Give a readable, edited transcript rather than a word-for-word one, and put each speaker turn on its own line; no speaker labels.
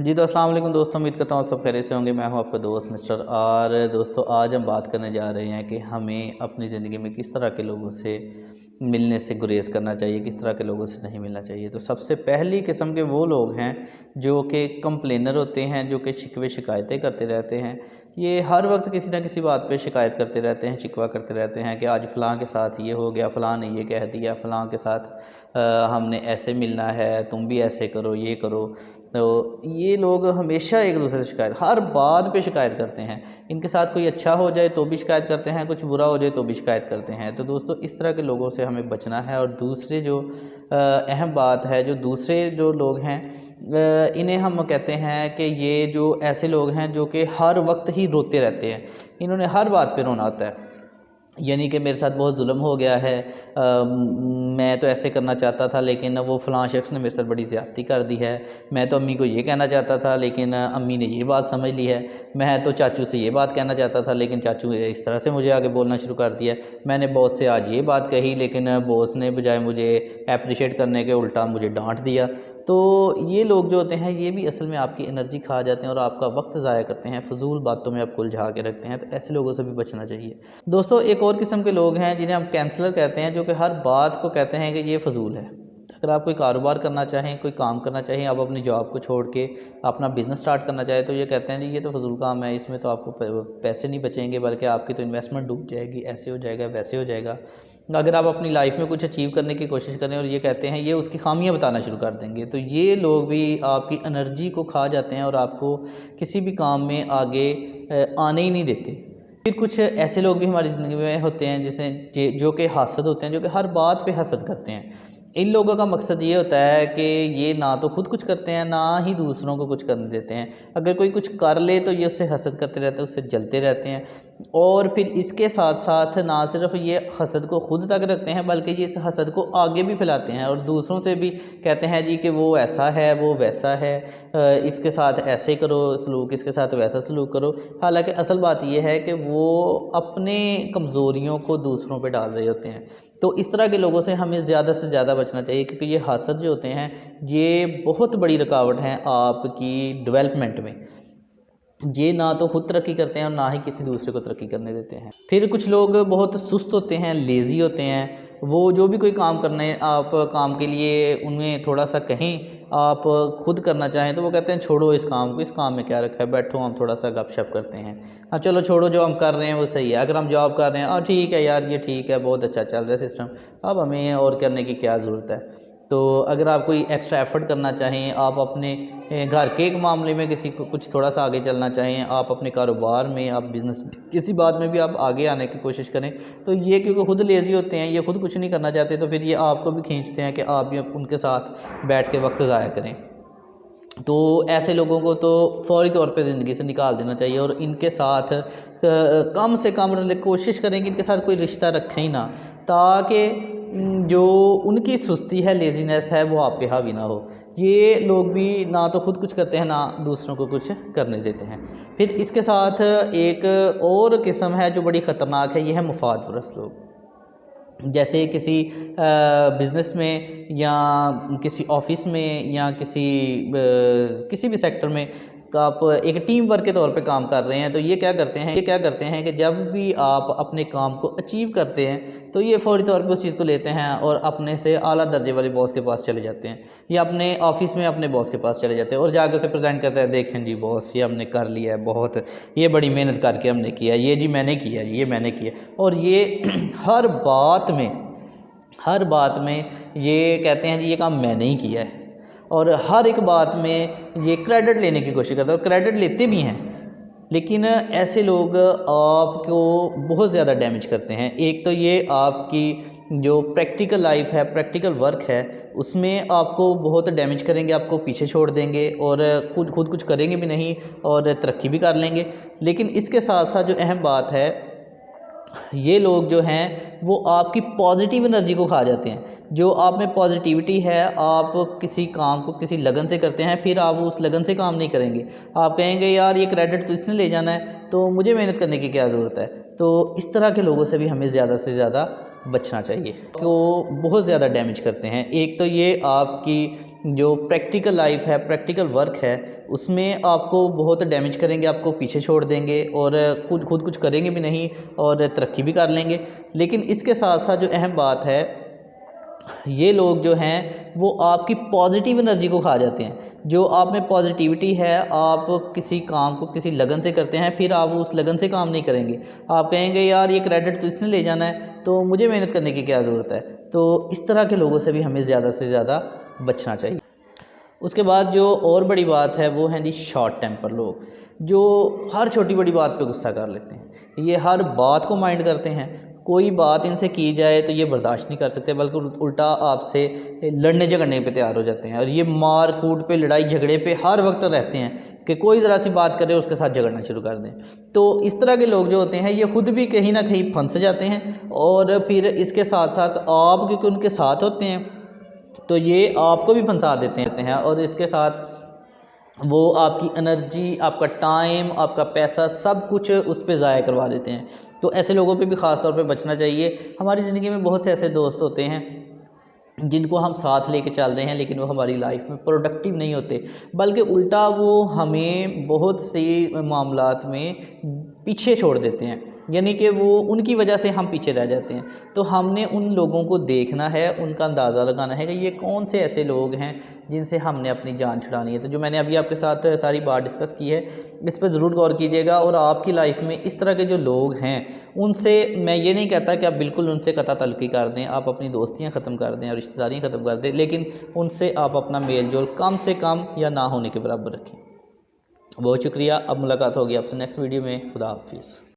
जी तो अस्सलाम वालेकुम दोस्तों, उम्मीद करता हूँ सब खैरियत से होंगे। मैं हूँ आपका दोस्त मिस्टर। और दोस्तों आज हम बात करने जा रहे हैं कि हमें अपनी ज़िंदगी में किस तरह के लोगों से मिलने से गुरेज करना चाहिए, किस तरह के लोगों से नहीं मिलना चाहिए। तो सबसे पहली किस्म के वो लोग हैं जो कि कंप्लेनर होते हैं, जो कि शिकवे शिकायतें करते रहते हैं। ये हर वक्त किसी ना किसी बात पे शिकायत करते रहते हैं, शिकवा करते रहते हैं कि आज फ़लाँ के साथ ये हो गया, फ़लाँ ने ये कह दिया, फ़लाँ के साथ हमने ऐसे मिलना है, तुम भी ऐसे करो, ये करो। तो ये लोग हमेशा एक दूसरे से शिकायत, हर बात पे शिकायत करते हैं। इनके साथ कोई अच्छा हो जाए तो भी शिकायत करते हैं, कुछ बुरा हो जाए तो भी शिकायत करते हैं। तो दोस्तों इस तरह के लोगों से हमें बचना है। और दूसरे जो अहम बात है, जो दूसरे जो लोग हैं इन्हें हम कहते हैं कि ये जो ऐसे लोग हैं जो कि हर वक्त ही रोते रहते हैं। इन्होंने हर बात पे रोना होता है, यानी कि मेरे साथ बहुत जुल्म हो गया है, मैं तो ऐसे करना चाहता था लेकिन वो फ़लाँ शख्स ने मेरे साथ बड़ी ज़्यादती कर दी है। मैं तो अम्मी को ये कहना चाहता था लेकिन अम्मी ने ये बात समझ ली है। मैं तो चाचू से ये बात कहना चाहता था लेकिन चाचू ने इस तरह से मुझे आगे बोलना शुरू कर दिया। मैंने बॉस से आज ये बात कही लेकिन बॉस ने बजाय मुझे अप्रिशिएट करने के उल्टा मुझे डांट दिया। तो ये लोग जो होते हैं ये भी असल में आपकी एनर्जी खा जाते हैं और आपका वक्त ज़ाया करते हैं, फ़जूल बातों में आपको उलझा के रखते हैं। तो ऐसे लोगों से भी बचना चाहिए। दोस्तों एक और किस्म के लोग हैं जिन्हें हम कैंसलर कहते हैं, जो कि हर बात को कहते हैं कि ये फ़जूल है। अगर आप कोई कारोबार करना चाहें, कोई काम करना चाहें, आप अपनी जॉब को छोड़ के अपना बिज़नेस स्टार्ट करना चाहें तो ये कहते हैं जी ये तो फ़जूल काम है, इसमें तो आपको पैसे नहीं बचेंगे बल्कि आपकी तो इन्वेस्टमेंट डूब जाएगी, ऐसे हो जाएगा, वैसे हो जाएगा। अगर आप अपनी लाइफ में कुछ अचीव करने की कोशिश करें और ये कहते हैं, ये उसकी खामियां बताना शुरू कर देंगे। तो ये लोग भी आपकी एनर्जी को खा जाते हैं और आपको किसी भी काम में आगे आने ही नहीं देते। फिर कुछ ऐसे लोग भी हमारी ज़िंदगी में होते हैं जिसे जो कि हासद होते हैं, जो कि हर बात पे हसद करते हैं। इन लोगों का मकसद ये होता है कि ये ना तो खुद कुछ करते हैं, ना ही दूसरों को कुछ करने देते हैं। अगर कोई कुछ कर ले तो ये उससे हसद करते रहते हैं, उससे जलते रहते हैं। और फिर इसके साथ साथ ना सिर्फ ये हसद को खुद तक रखते हैं बल्कि ये इस हसद को आगे भी फैलाते हैं और दूसरों से भी कहते हैं जी कि वो ऐसा है, वो वैसा है, इसके साथ ऐसे करो सलूक, इसके साथ वैसा सलूक करो। हालांकि असल बात यह है कि वो अपने कमज़ोरियों को दूसरों पे डाल रहे होते हैं। तो इस तरह के लोगों से हमें ज़्यादा से ज़्यादा बचना चाहिए, क्योंकि ये हासद जो होते हैं ये बहुत बड़ी रुकावट हैं आपकी डेवलपमेंट में। ये ना तो खुद तरक्की करते हैं और ना ही किसी दूसरे को तरक्की करने देते हैं। फिर कुछ लोग बहुत सुस्त होते हैं, लेज़ी होते हैं। वो जो भी कोई काम करने आप काम के लिए उन्हें थोड़ा सा कहें, आप खुद करना चाहें तो वो कहते हैं छोड़ो इस काम को, इस काम में क्या रखा है, बैठो हम थोड़ा सा गपशप करते हैं। हाँ चलो छोड़ो, जो हम कर रहे हैं वो सही है। अगर हम जॉब कर रहे हैं, हाँ ठीक है यार, ये ठीक है, बहुत अच्छा चल रहा है सिस्टम, अब हमें और करने की क्या ज़रूरत है। तो अगर आप कोई एक्स्ट्रा एफ़र्ट करना चाहें, आप अपने घर के एक मामले में किसी को कुछ थोड़ा सा आगे चलना चाहें, आप अपने कारोबार में, आप बिज़नेस किसी बात में भी आप आगे आने की कोशिश करें, तो ये क्योंकि खुद लेज़ी होते हैं, ये खुद कुछ नहीं करना चाहते, तो फिर ये आपको भी खींचते हैं कि आप भी उनके साथ बैठ के वक्त ज़ाया करें। तो ऐसे लोगों को तो फ़ौरी तौर पे ज़िंदगी से निकाल देना चाहिए और इनके साथ कम से कम कोशिश करें कि इनके साथ कोई रिश्ता रखें ही ना, ताकि जो उनकी सुस्ती है, लेज़ीनेस है, वो आप पे हावी ना हो। ये लोग भी ना तो खुद कुछ करते हैं, ना दूसरों को कुछ करने देते हैं। फिर इसके साथ एक और किस्म है जो बड़ी ख़तरनाक है, ये है मुफाद परस्त लोग। जैसे किसी बिज़नेस में या किसी ऑफ़िस में या किसी भी सेक्टर में आप एक टीम वर्क के तौर पे काम कर रहे हैं, तो ये क्या करते हैं कि जब भी आप अपने काम को अचीव करते हैं तो ये फ़ौरी तौर पे उस चीज़ को लेते हैं और अपने से आला दर्जे वाले बॉस के पास चले जाते हैं, या अपने ऑफ़िस में अपने बॉस के पास चले जाते हैं और जाकर उसे प्रेजेंट करते हैं, देखें जी बॉस, ये हमने कर लिया है, बहुत ये बड़ी मेहनत करके हमने किया, ये जी मैंने किया, ये मैंने किया। और ये हर बात में ये कहते हैं जी ये काम मैंने ही किया है, और हर एक बात में ये क्रेडिट लेने की कोशिश करते हैं और क्रेडिट लेते भी हैं। लेकिन ऐसे लोग आपको बहुत ज़्यादा डैमेज करते हैं। एक तो ये आपकी जो प्रैक्टिकल लाइफ है, प्रैक्टिकल वर्क है, उसमें आपको बहुत डैमेज करेंगे, आपको पीछे छोड़ देंगे और खुद कुछ करेंगे भी नहीं और तरक्की भी कर लेंगे। लेकिन इसके साथ साथ जो अहम बात है, ये लोग जो हैं वो आपकी पॉजिटिव एनर्जी को खा जाते हैं। जो आप में पॉजिटिविटी है, आप किसी काम को किसी लगन से करते हैं, फिर आप उस लगन से काम नहीं करेंगे। आप कहेंगे यार ये क्रेडिट तो इसने ले जाना है, तो मुझे मेहनत करने की क्या ज़रूरत है। तो इस तरह के लोगों से भी हमें ज़्यादा से ज़्यादा बचना चाहिए, वो बहुत ज़्यादा डैमेज करते हैं। एक तो ये आपकी जो प्रैक्टिकल लाइफ है, प्रैक्टिकल वर्क है, उसमें आपको बहुत डैमेज करेंगे, आपको पीछे छोड़ देंगे और खुद कुछ करेंगे भी नहीं और तरक्की भी कर लेंगे। लेकिन इसके साथ साथ जो अहम बात है, ये लोग जो हैं वो आपकी पॉजिटिव एनर्जी को खा जाते हैं। जो आप में पॉजिटिविटी है, आप किसी काम को किसी लगन से करते हैं, फिर आप उस लगन से काम नहीं करेंगे। आप कहेंगे यार ये क्रेडिट तो इसने ले जाना है, तो मुझे मेहनत करने की क्या ज़रूरत है। तो इस तरह के लोगों से भी हमें ज़्यादा से ज़्यादा बचना चाहिए। उसके बाद जो और बड़ी बात है वो हैं जी शॉर्ट टेम्पर लोग, जो हर छोटी बड़ी बात पे गुस्सा कर लेते हैं। ये हर बात को माइंड करते हैं, कोई बात इनसे की जाए तो ये बर्दाश्त नहीं कर सकते, बल्कि उल्टा आपसे लड़ने झगड़ने पे तैयार हो जाते हैं। और ये मार कूट पे, लड़ाई झगड़े पे हर वक्त रहते हैं कि कोई ज़रा सी बात करे उसके साथ झगड़ना शुरू कर दें। तो इस तरह के लोग जो होते हैं ये खुद भी कहीं ना कहीं फंस जाते हैं, और फिर इसके साथ साथ आप क्योंकि उनके साथ होते हैं तो ये आपको भी फंसा देते हैं, और इसके साथ वो आपकी एनर्जी, आपका टाइम, आपका पैसा सब कुछ उस पर ज़ाया करवा देते हैं। तो ऐसे लोगों पे भी ख़ास तौर पे बचना चाहिए। हमारी ज़िंदगी में बहुत से ऐसे दोस्त होते हैं जिनको हम साथ लेके चल रहे हैं, लेकिन वो हमारी लाइफ में प्रोडक्टिव नहीं होते, बल्कि उल्टा वो हमें बहुत से मामलात में पीछे छोड़ देते हैं, यानी कि वो उनकी वजह से हम पीछे रह जाते हैं। तो हमने उन लोगों को देखना है, उनका अंदाज़ा लगाना है कि ये कौन से ऐसे लोग हैं जिनसे हमने अपनी जान छुड़ानी है। तो जो मैंने अभी आपके साथ सारी बात डिस्कस की है, इस पर ज़रूर गौर कीजिएगा। और आपकी लाइफ में इस तरह के जो लोग हैं उनसे, मैं ये नहीं कहता कि आप बिल्कुल उनसे कता तल्क़ी कर दें, आप अपनी दोस्तियाँ ख़त्म कर दें और रिश्तेदारियाँ ख़त्म कर दें, लेकिन उनसे आप अपना मेल जोल कम से कम या ना होने के बराबर रखें। बहुत शुक्रिया। अब मुलाकात होगी आपसे नेक्स्ट वीडियो में। खुदा हाफिज़।